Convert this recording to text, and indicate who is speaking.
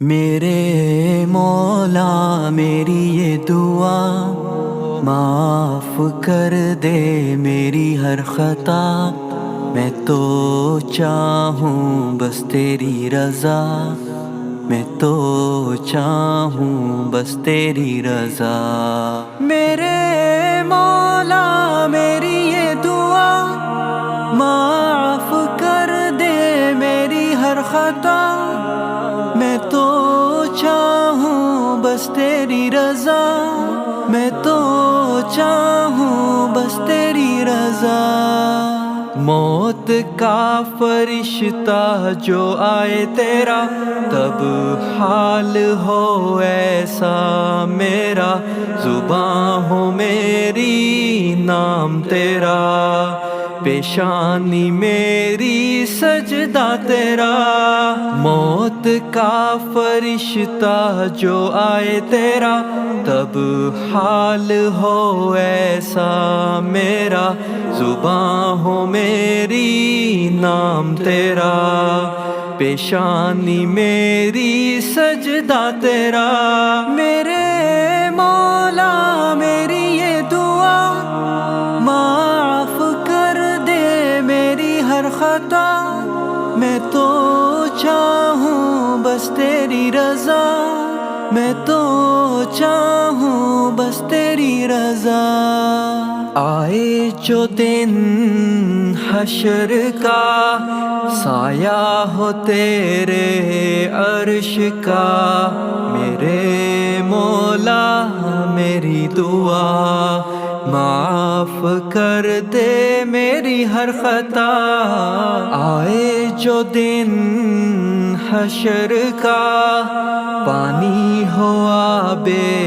Speaker 1: میرے مولا میری یہ دعا معاف کر دے میری ہر خطا، میں تو چاہوں بس تیری رضا، میں تو چاہوں بس تیری رضا۔ میرے مولا میری یہ دعا معاف کر دے میری ہر خطا، میں تو چاہوں بس تیری رضا، میں تو چاہوں بس تیری رضا۔ موت کا فرشتہ جو آئے تیرا، تب حال ہو ایسا میرا، زباں ہو میری نام تیرا، پیشانی میری سجدہ تیرا۔ موت کا فرشتہ جو آئے تیرا، تب حال ہو ایسا میرا، زباں ہو میری نام تیرا، پیشانی میری سجدہ تیرا۔ میرے مولا میری یہ دعا معاف کر دے میری ہر خطا، میں تو چاہوں بس تیری رضا، میں تو چاہوں بس تیری رضا۔ آئے جو دن حشر کا، سایہ ہو تیرے عرش کا، میرے مولا میری دعا معاف کر دے میری ہر خطا۔ آئے جو دن حشر کا، پانی ہو آبے